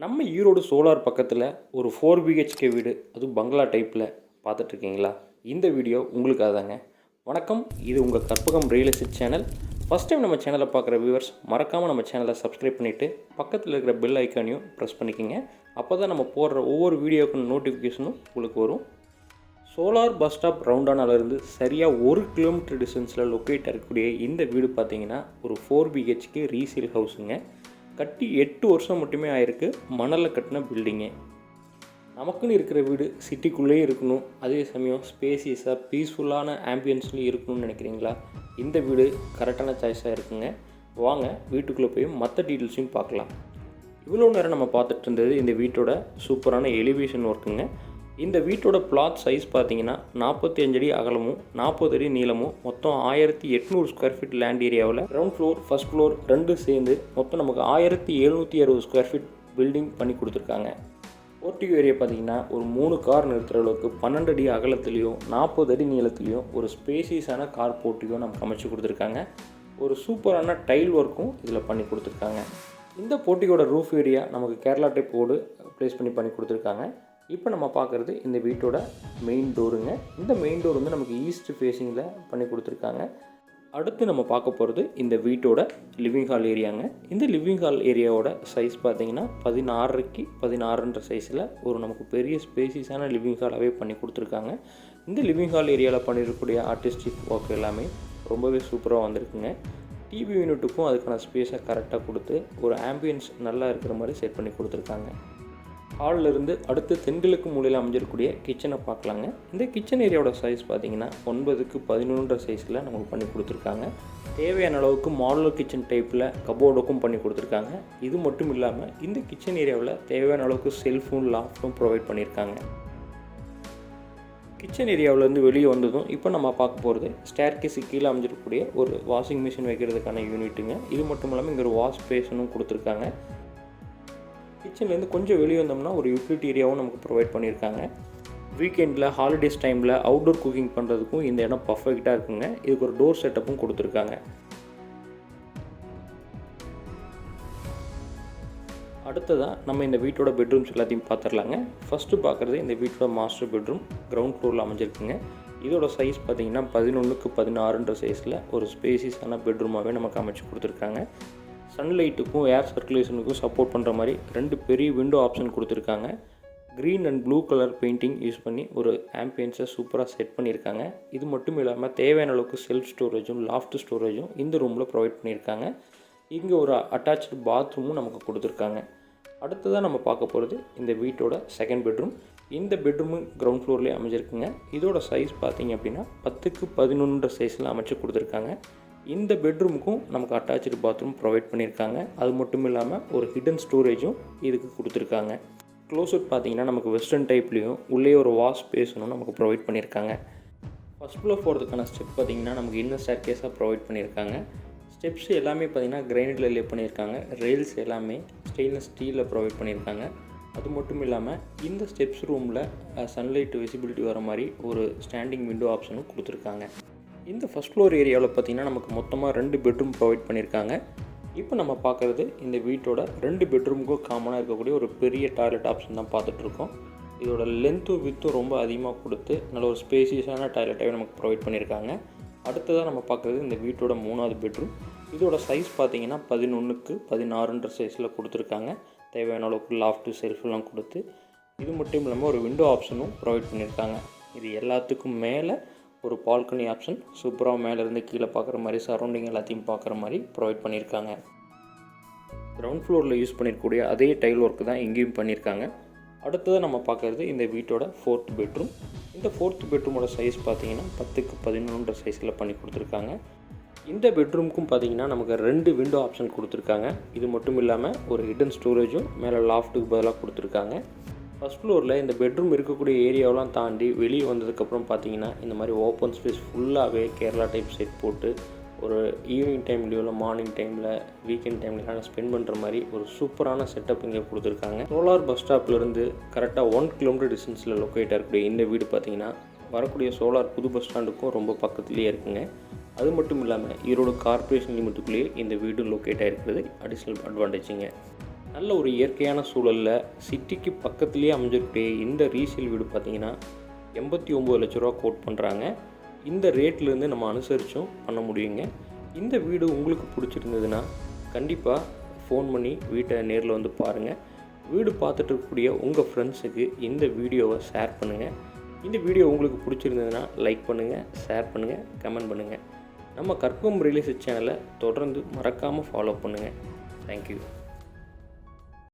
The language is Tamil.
நம்ம ஈரோடு சோலார் பக்கத்தில் ஒரு 4 பிஹெச்கே வீடு, அதுவும் பங்களா டைப்பில் பார்த்துட்ருக்கீங்களா? இந்த வீடியோ உங்களுக்காக தாங்க. வணக்கம், இது உங்கள் Karpagam real estate channel. First time நம்ம சேனலை பார்க்குற வியூவர்ஸ் மறக்காமல் நம்ம சேனலை சப்ஸ்கிரைப் பண்ணிவிட்டு பக்கத்தில் இருக்கிற பெல் ஐக்கானையும் ப்ரெஸ் பண்ணிக்கோங்க. அப்போ தான் நம்ம போடுற ஒவ்வொரு வீடியோக்கும் நோட்டிஃபிகேஷனும் உங்களுக்கு வரும். சோலார் பஸ் ஸ்டாப் ரவுண்டானாலேருந்து சரியாக 1 கிலோமீட்டர் டிஸ்டன்ஸில் லொக்கேட் இருக்கக்கூடிய இந்த வீடு பார்த்தீங்கன்னா ஒரு 4 பிஹெச்கே ரீசேல் ஹவுஸுங்க. கட்டி 8 வருஷம் மட்டுமே ஆயிருக்கு. மணலில் கட்டின பில்டிங்கு. நமக்குன்னு இருக்கிற வீடு சிட்டிக்குள்ளேயே இருக்கணும், அதே சமயம் ஸ்பேசியஸாக பீஸ்ஃபுல்லான ஆம்பியன்ஸ்லேயும் இருக்கணும்னு நினைக்கிறீங்களா? இந்த வீடு கரெக்டான சாய்ஸாக இருக்குங்க. வாங்க வீட்டுக்குள்ளே போய் மற்ற டீட்டெயில்ஸையும் பார்க்கலாம். இவ்வளோ நேரம் நம்ம பார்த்துட்டு இருந்தது இந்த வீட்டோட சூப்பரான எலிவேஷன் ஒர்க்குங்க. இந்த வீட்டோட பிளாட் சைஸ் பார்த்தீங்கன்னா 45 அடி அகலமும் 40 அடி நீளமும் மொத்தம் 1800 ஸ்கொயர் ஃபீட் லேண்ட் ஏரியாவில் கிரவுண்ட் ஃப்ளோர் ஃபர்ஸ்ட் ஃப்ளோர் ரெண்டும் சேர்ந்து மொத்தம் நமக்கு 1760 ஸ்கொயர் ஃபீட் பில்டிங் பண்ணி கொடுத்துருக்காங்க. போர்ட்டிகோ ஏரியா பார்த்தீங்கன்னா ஒரு 3 கார் நிறுத்துகிற அளவுக்கு 12 அடி அகலத்துலேயும் 40 அடி நீளத்துலேயும் ஒரு ஸ்பேசியஸான கார் போர்ட்டிகோ நமக்கு அமைச்சு கொடுத்துருக்காங்க. ஒரு சூப்பரான டைல் ஒர்க்கும் இதில் பண்ணி கொடுத்துருக்காங்க. இந்த போர்ட்டிகோட ரூஃப் ஏரியா நமக்கு கேரளா டைப் போர்டு ப்ளேஸ் பண்ணி கொடுத்துருக்காங்க. இப்போ நம்ம பார்க்குறது இந்த வீட்டோட மெயின் டோருங்க. இந்த மெயின் டோர் வந்து நமக்கு ஈஸ்ட் ஃபேஸிங்கில் பண்ணி கொடுத்துருக்காங்க. அடுத்து நம்ம பார்க்க போகிறது இந்த வீட்டோட லிவிங் ஹால் ஏரியாங்க. இந்த லிவிங் ஹால் ஏரியாவோட சைஸ் பார்த்திங்கன்னா 16க்கு 16ன்ற சைஸில் ஒரு நமக்கு பெரிய ஸ்பேசியஸான லிவிங் ஹாலாகவே பண்ணி கொடுத்துருக்காங்க. இந்த லிவிங் ஹால் ஏரியாவில் பண்ணியிருக்கக்கூடிய ஆர்டிஸ்டிக் ஒர்க் எல்லாமே ரொம்பவே சூப்பராக வந்திருக்குங்க. டிவி யூனிட்டுக்கும் அதுக்கான ஸ்பேஸை கரெக்டாக கொடுத்து ஒரு ஆம்பியன்ஸ் நல்லா இருக்கிற மாதிரி செட் பண்ணி கொடுத்துருக்காங்க. ஹாலிலிருந்து அடுத்து தென்கிழக்கு மூலையில் அமைஞ்சிருக்கக்கூடிய கிச்சனை பார்க்கலாங்க. இந்த கிச்சன் ஏரியாவோட சைஸ் பார்த்திங்கன்னா 9க்கு 11ன்ற சைஸில் நமக்கு பண்ணி கொடுத்துருக்காங்க. தேவையான அளவுக்கு மாடுலர் கிச்சன் டைப்பில் கபோர்டுக்கும் பண்ணி கொடுத்துருக்காங்க. இது மட்டும் இல்லாமல் இந்த கிச்சன் ஏரியாவில் தேவையான அளவுக்கு செல்ஃபும் லாஃப்ட்டும் ப்ரொவைட் பண்ணியிருக்காங்க. கிச்சன் ஏரியாவிலேருந்து வெளியே வந்ததும் இப்போ நம்ம பார்க்க போகிறது ஸ்டேர்கேஸு கீழே அமைஞ்சிருக்கக்கூடிய ஒரு வாஷிங் மிஷின் வைக்கிறதுக்கான யூனிட்டுங்க. இது மட்டும் இல்லாமல் இங்கே ஒரு வாஷ் பேஷனும் கொடுத்துருக்காங்க. கிச்சன்லேருந்து கொஞ்சம் வெளியே வந்தோம்னா ஒரு யூட்டிலிட்டி ஏரியாவும் நமக்கு ப்ரொவைட் பண்ணியிருக்காங்க. வீக்கெண்டில் ஹாலிடேஸ் டைமில் அவுட்டோர் குக்கிங் பண்ணுறதுக்கும் இந்த இடம் பர்ஃபெக்டாக இருக்குங்க. இதுக்கு ஒரு டோர் செட்டப்பும் கொடுத்துருக்காங்க. அடுத்ததாக நம்ம இந்த வீட்டோட பெட்ரூம்ஸ் எல்லாத்தையும் பார்த்துடலாங்க. ஃபஸ்ட்டு பார்க்குறது இந்த வீட்டோட மாஸ்டர் பெட்ரூம் கிரவுண்ட் ஃப்ளோரில் அமைஞ்சிருக்குங்க. இதோட சைஸ் பார்த்திங்கன்னா 11க்கு 16ன்ற சைஸில் ஒரு ஸ்பேசியஸான பெட்ரூமாகவே நமக்கு அமைச்சு கொடுத்துருக்காங்க. சன்லைட்டுக்கும் ஏர் சர்க்குலேஷனுக்கும் சப்போர்ட் பண்ணுற மாதிரி 2 பெரிய விண்டோ ஆப்ஷன் கொடுத்துருக்காங்க. Green and blue colour painting use பண்ணி ஒரு ஆம்பியன்ஸை சூப்பராக செட் பண்ணியிருக்காங்க. இது மட்டும் இல்லாமல் தேவையான அளவுக்கு செல்ஃப் ஸ்டோரேஜும் லாஃப்ட் ஸ்டோரேஜும் இந்த ரூமில் ப்ரொவைட் பண்ணியிருக்காங்க. இங்கே ஒரு அட்டாச்சு பாத்ரூமும் நமக்கு கொடுத்துருக்காங்க. அடுத்ததாக நம்ம பார்க்க போகிறது இந்த வீட்டோட செகண்ட் பெட்ரூம். இந்த பெட்ரூமு கிரவுண்ட் ஃப்ளோர்லேயே அமைஞ்சிருக்குங்க. இதோட சைஸ் பார்த்திங்க அப்படின்னா 10க்கு 11ன்ற சைஸில் அமைச்சு கொடுத்துருக்காங்க. இந்த பெட்ரூமுக்கும் நமக்கு அட்டாச்சு பாத்ரூம் ப்ரொவைட் பண்ணியிருக்காங்க. அது மட்டும் இல்லாமல் ஒரு ஹிடன் ஸ்டோரேஜும் இதுக்கு கொடுத்துருக்காங்க. க்ளோசட் பார்த்திங்கன்னா நமக்கு வெஸ்டர்ன் டைப்லேயும் உள்ளே ஒரு வாஷ் ஸ்பேஸும் நமக்கு ப்ரொவைட் பண்ணியிருக்காங்க. ஃபஸ்ட் ஃப்ளோர் போகிறதுக்கான ஸ்டெப் பார்த்திங்கன்னா நமக்கு இன்னர் ஸ்டேர்கேஸாக ப்ரொவைட் பண்ணியிருக்காங்க. ஸ்டெப்ஸ் எல்லாமே பார்த்திங்கன்னா கிரைனைட்டில் லே பண்ணியிருக்காங்க. ரெயில்ஸ் எல்லாமே ஸ்டெயின்லெஸ் ஸ்டீலில் ப்ரொவைட் பண்ணியிருக்காங்க. அது மட்டும் இல்லாமல் இந்த ஸ்டெப்ஸ் ரூமில் சன்லைட் விசிபிலிட்டி வர மாதிரி ஒரு ஸ்டாண்டிங் விண்டோ ஆப்ஷனும் கொடுத்துருக்காங்க. இந்த ஃபஸ்ட் ஃப்ளோர் ஏரியாவில் பார்த்திங்கன்னா நமக்கு மொத்தமாக 2 பெட்ரூம் ப்ரொவைட் பண்ணியிருக்காங்க. இப்போ நம்ம பார்க்குறது இந்த வீட்டோட 2 பெட்ரூமுக்கும் காமனாக இருக்கக்கூடிய ஒரு பெரிய டாய்லெட் ஆப்ஷன் தான் பார்த்துட்ருக்கோம். இதோட லென்த்தும் வித்தும் ரொம்ப அதிகமாக கொடுத்து நல்ல ஒரு ஸ்பேசியஸான டாய்லெட்டாகவே நமக்கு ப்ரொவைட் பண்ணியிருக்காங்க. அடுத்ததாக நம்ம பார்க்குறது இந்த வீட்டோட 3வது பெட்ரூம். இதோட சைஸ் பார்த்திங்கன்னா 11க்கு 16ன்ற சைஸில் கொடுத்துருக்காங்க. தேவையான அளவுக்கு லாஃப்ட்டு செல்ஃபெல்லாம் கொடுத்து இது மட்டும் இல்லாமல் ஒரு விண்டோ ஆப்ஷனும் ப்ரொவைட் பண்ணியிருக்காங்க. இது எல்லாத்துக்கும் மேலே ஒரு பால்கனி ஆப்ஷன் சூப்பராக மேலேருந்து கீழே பார்க்குற மாதிரி சரௌண்டிங் எல்லாத்தையும் பார்க்குற மாதிரி ப்ரொவைட் பண்ணியிருக்காங்க. கிரவுண்ட் ஃப்ளோரில் யூஸ் பண்ணியிருக்கக்கூடிய அதே டைல் ஒர்க்கு தான் இங்கேயும் பண்ணியிருக்காங்க. அடுத்ததாக நம்ம பார்க்குறது இந்த வீட்டோட 4th பெட்ரூம். இந்த 4th பெட்ரூமோட சைஸ் பார்த்திங்கன்னா 10க்கு 11ன்ற சைஸில் பண்ணி கொடுத்துருக்காங்க. இந்த பெட்ரூமுக்கும் பார்த்திங்கன்னா நமக்கு 2 விண்டோ ஆப்ஷன் கொடுத்துருக்காங்க. இது மட்டும் இல்லாமல் ஒரு ஹிடன் ஸ்டோரேஜும் மேலே லாஃப்ட்டுக்கு பதிலாக கொடுத்துருக்காங்க. ஃபஸ்ட் ஃப்ளோரில் இந்த பெட்ரூம் இருக்கக்கூடிய ஏரியாவெலாம் தாண்டி வெளியே வந்ததுக்கப்புறம் பார்த்திங்கன்னா இந்த மாதிரி ஓப்பன் ஸ்பேஸ் ஃபுல்லாகவே கேரளா டைப் செட் போட்டு ஒரு ஈவினிங் டைம்லேயோ இல்லை மார்னிங் டைமில் வீக்கெண்ட் டைம்லாம் ஸ்பெண்ட் பண்ணுற மாதிரி ஒரு சூப்பரான செட்டப் இங்கே கொடுத்துருக்காங்க. சோலார் பஸ் ஸ்டாப்லேருந்து கரெக்டாக 1 கிலோமீட்டர் டிஸ்டன்ஸில் லொக்கேட் ஆகக்கூடிய இந்த வீடு பார்த்திங்கன்னா வரக்கூடிய சோலார் புது பஸ் ஸ்டாண்டுக்கும் ரொம்ப பக்கத்துலேயே இருக்குங்க. அது மட்டும் இல்லாமல் ஈரோடு கார்ப்பரேஷன் லிமிட்டுக்குள்ளேயே இந்த வீடு லொக்கேட் ஆகிருக்கிறது அடிஷ்னல் அட்வான்டேஜுங்க. நல்ல ஒரு இயற்கையான சூழலில் சிட்டிக்கு பக்கத்துலேயே அமைஞ்சிருக்கக்கூடிய இந்த ரீசேல் வீடு பார்த்திங்கன்னா 89 லட்ச ரூபா கோட் பண்ணுறாங்க. இந்த ரேட்லேருந்து நம்ம அனுசரித்தும் பண்ண முடியுங்க. இந்த வீடு உங்களுக்கு பிடிச்சிருந்ததுன்னா கண்டிப்பாக ஃபோன் பண்ணி வீட்டை நேரில் வந்து பாருங்கள். வீடு பார்த்துட்டு இருக்கக்கூடிய உங்கள் ஃப்ரெண்ட்ஸுக்கு இந்த வீடியோவை ஷேர் பண்ணுங்கள். இந்த வீடியோ உங்களுக்கு பிடிச்சிருந்ததுன்னா லைக் பண்ணுங்கள், ஷேர் பண்ணுங்கள், கமெண்ட் பண்ணுங்கள். நம்ம கற்பகம் ரியல் எஸ்டேட் சேனலை தொடர்ந்து மறக்காமல் ஃபாலோ பண்ணுங்கள். தேங்க்யூ.